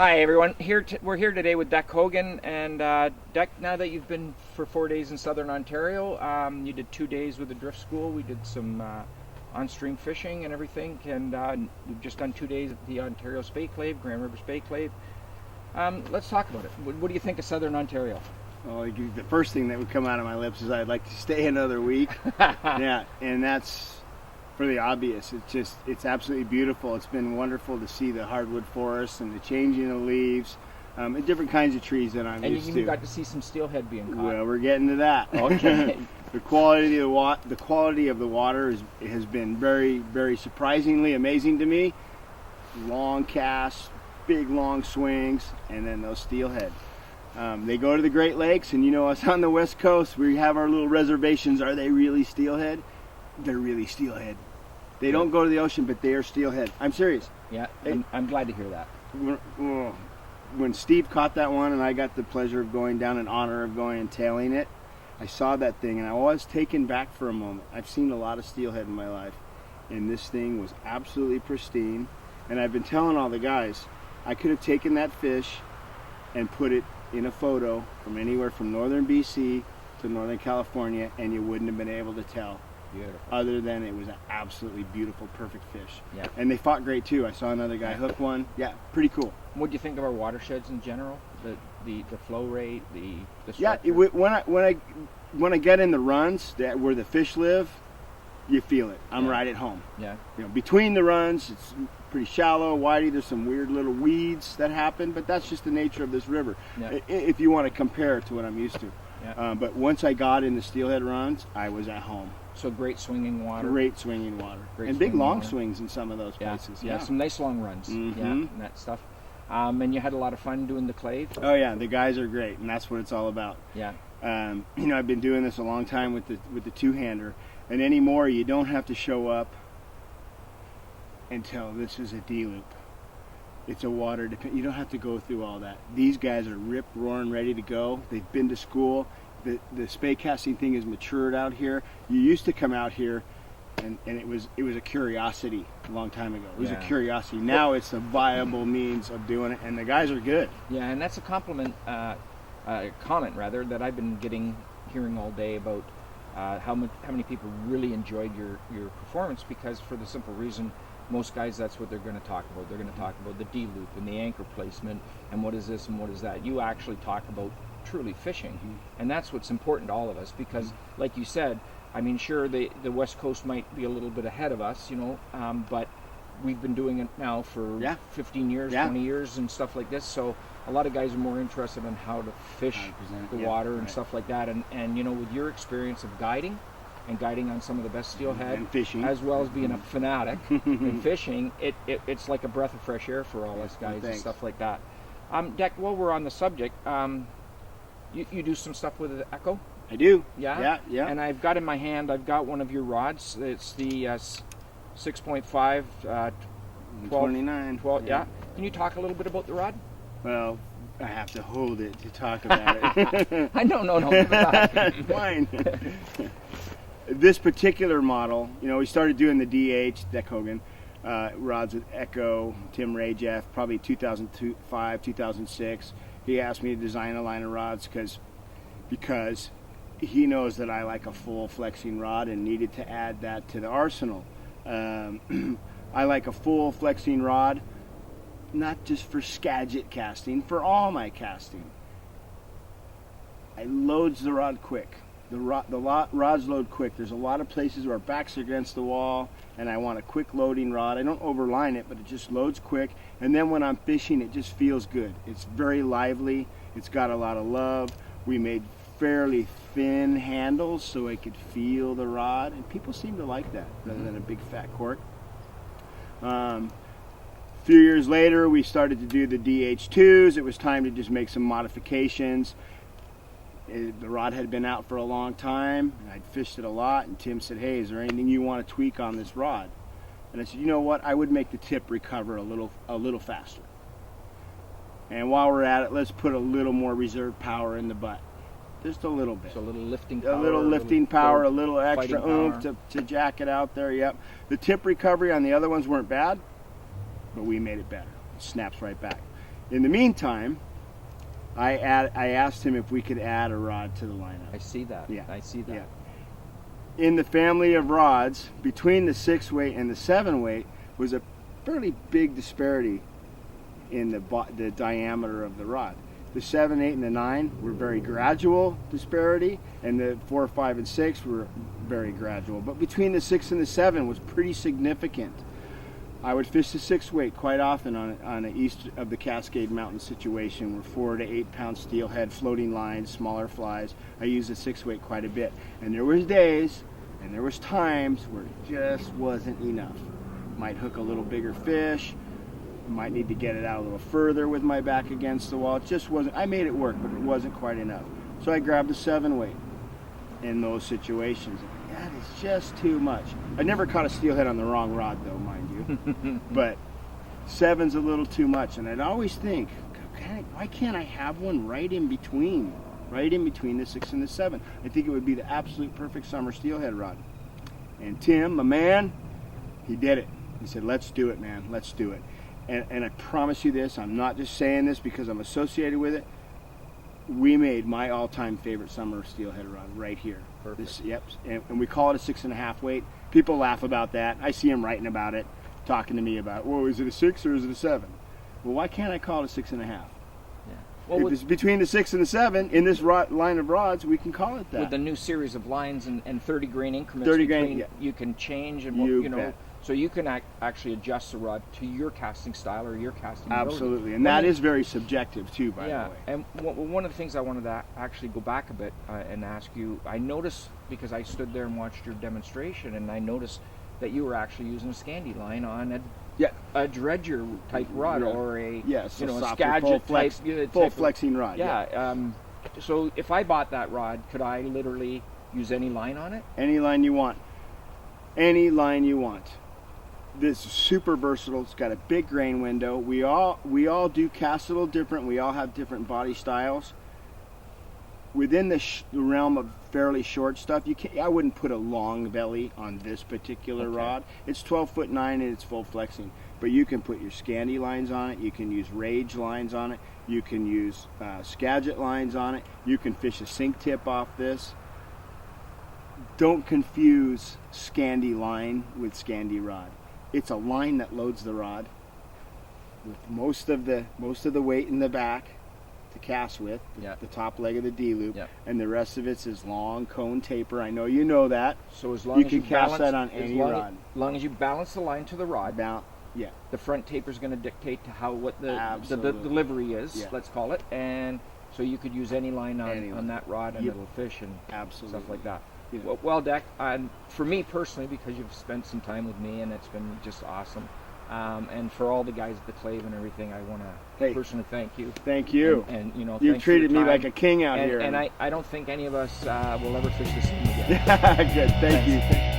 Hi everyone. We're here today with Hogan, and Deck. Now that you've been for 4 days in Southern Ontario, you did 2 days with the drift school. We did some on-stream fishing and everything, and we've just done 2 days at the Ontario Spey Clave, Grand River Spey Clave. Let's talk about it. What do you think of Southern Ontario? Well, the first thing that would come out of my lips is I'd like to stay another week. Yeah, and that's for the obvious. It's absolutely beautiful. It's been wonderful to see the hardwood forests and the changing of leaves, and different kinds of trees that I'm used to. And you got to see some steelhead being caught. Well, we're getting to that. Okay. The quality of the water has been very, very surprisingly amazing to me. Long casts, big long swings, and then those steelhead. They go to the Great Lakes, and you know us on the West Coast, we have our little reservations. Are they really steelhead? They're really steelhead. They don't go to the ocean, but they are steelhead. I'm serious. Yeah, I'm glad to hear that. When Steve caught that one, and I got the pleasure of going down in honor of going and tailing it, I saw that thing, and I was taken back for a moment. I've seen a lot of steelhead in my life, and this thing was absolutely pristine. And I've been telling all the guys, I could have taken that fish and put it in a photo from anywhere from northern BC to northern California, and you wouldn't have been able to tell. Beautiful. Other than it was an absolutely beautiful, perfect fish. Yeah. And they fought great too. I saw another guy hook one. Yeah, pretty cool. What do you think of our watersheds in general? The flow rate, the yeah. structure? When I get in the runs where the fish live, you feel it. I'm right at home. Yeah. You know, between the runs, it's pretty shallow, widey. There's some weird little weeds that happen, but that's just the nature of this river. Yeah. If you want to compare it to what I'm used to. Yeah. But once I got in the steelhead runs, I was at home. So great swinging water. Great swinging water. Great and big long water. swings in some of those places. Yeah, some nice long runs. Mm-hmm. Yeah, and that stuff. And you had a lot of fun doing the clave. Oh yeah, the guys are great, and that's what it's all about. Yeah. You know, I've been doing this a long time with the two-hander, and anymore you don't have to show up and tell this is a D-loop. It's a water depend. You don't have to go through all that. These guys are rip roaring, ready to go. They've been to school. The spey casting thing has matured out here. You used to come out here, and it was a curiosity a long time ago. It was a curiosity. Now it's a viable means of doing it, and the guys are good. Yeah, and that's a comment rather that I've been hearing all day about how many people really enjoyed your performance, because for the simple reason, most guys, that's what they're going to talk about. They're going to talk about the D loop and the anchor placement and what is this and what is that. You actually talk about truly fishing, and that's what's important to all of us, because like you said, I mean, sure, the West Coast might be a little bit ahead of us, you know, but we've been doing it now for 15 years, 20 years and stuff like this, so a lot of guys are more interested in how to fish the water and stuff like that, and you know, with your experience of guiding on some of the best steelhead and fishing, as well as being a fanatic in fishing, it's like a breath of fresh air for all us guys and stuff like that. Deck, while we're on the subject, you do some stuff with the Echo? I do. Yeah? Yeah. And I've got in my hand, I've got one of your rods. It's the 6.5 29. 12, yeah. Can you talk a little bit about the rod? Well, I have to hold it to talk about it. I know, no. Fine. This particular model, you know, we started doing the DH, Deck Hogan, rods with Echo, Tim Rajeff, probably 2005, 2006. He asked me to design a line of rods because he knows that I like a full flexing rod and needed to add that to the arsenal. I like a full flexing rod, not just for Skagit casting, for all my casting. I loads the rod quick. The rods load quick. There's a lot of places where backs are against the wall, and I want a quick loading rod. I don't overline it, but it just loads quick. And then when I'm fishing, it just feels good. It's very lively. It's got a lot of love. We made fairly thin handles so I could feel the rod, and people seem to like that rather than a big fat cork. A few years later, we started to do the DH2s. It was time to just make some modifications. The rod had been out for a long time, and I'd fished it a lot, and Tim said, hey, is there anything you want to tweak on this rod? And I said, you know what, I would make the tip recover a little faster. And while we're at it, let's put a little more reserve power in the butt. Just a little bit. So a little lifting power. A little lifting power, a little extra oomph to jack it out there, yep. The tip recovery on the other ones weren't bad, but we made it better. It snaps right back. In the meantime, I asked him if we could add a rod to the lineup. I see that. Yeah. I see that. Yeah. In the family of rods, between the 6-weight and the 7-weight was a fairly big disparity in the diameter of the rod. The 7, 8, and the 9 were very gradual disparity, and the 4, 5, and 6 were very gradual. But between the 6 and the 7 was pretty significant. I would fish the 6-weight quite often on an east of the Cascade Mountain situation where 4 to 8 pound steelhead, floating lines, smaller flies. I used the 6-weight quite a bit. And there was days and there was times where it just wasn't enough. Might hook a little bigger fish, might need to get it out a little further with my back against the wall. It just wasn't, I made it work, but it wasn't quite enough. So I grabbed the 7-weight in those situations. That is just too much. I never caught a steelhead on the wrong rod though, mind you. But 7's a little too much, and I'd always think, why can't I have one right in between the 6 and the 7? I think it would be the absolute perfect summer steelhead rod. And Tim, my man, he did it. He said, let's do it, man, let's do it. And I promise you this, I'm not just saying this because I'm associated with it. We made my all-time favorite summer steelhead rod right here. Perfect. Yep, and we call it a 6.5 weight. People laugh about that. I see them writing about it, talking to me about, well, is it a 6 or is it a 7? Well, why can't I call it a 6.5? Yeah. Well, if it's between the 6 and the 7 in this line of rods, we can call it that. with the new series of lines and 30 grain increments, 30 grain, yeah. you can change and You know, bet. so you can actually adjust the rod to your casting style or your casting ability. Absolutely, and that is very subjective too, by the way. And one of the things I wanted to actually go back a bit and ask you, I noticed, because I stood there and watched your demonstration, and I noticed that you were actually using a Scandi line on a dredger type rod, or a a Skagit full flexing rod. Yeah. So if I bought that rod, could I literally use any line on it? Any line you want. Any line you want. This is super versatile. It's got a big grain window. We all do cast a little different. We all have different body styles. Within the realm of fairly short stuff, I wouldn't put a long belly on this particular rod. It's 12'9" and it's full flexing. But you can put your Scandi lines on it. You can use Rage lines on it. You can use Skagit lines on it. You can fish a sink tip off this. Don't confuse Scandi line with Scandi rod. It's a line that loads the rod with most of the weight in the back to cast with, the top leg of the D-loop, and the rest of it's this long cone taper. I know you know that. So as long you as can cast that on any rod. As long as you balance the line to the rod, yeah, the front taper is going to dictate to what the delivery is, let's call it, and so you could use any line on that rod and it'll fish and stuff like that. Yeah. Well, Deck, for me personally, because you've spent some time with me and it's been just awesome, and for all the guys at the Clave and everything, I want to personally thank you. Thank you. And you treated me like a king out here. And I don't think any of us will ever fish the same again. Good. Thank you.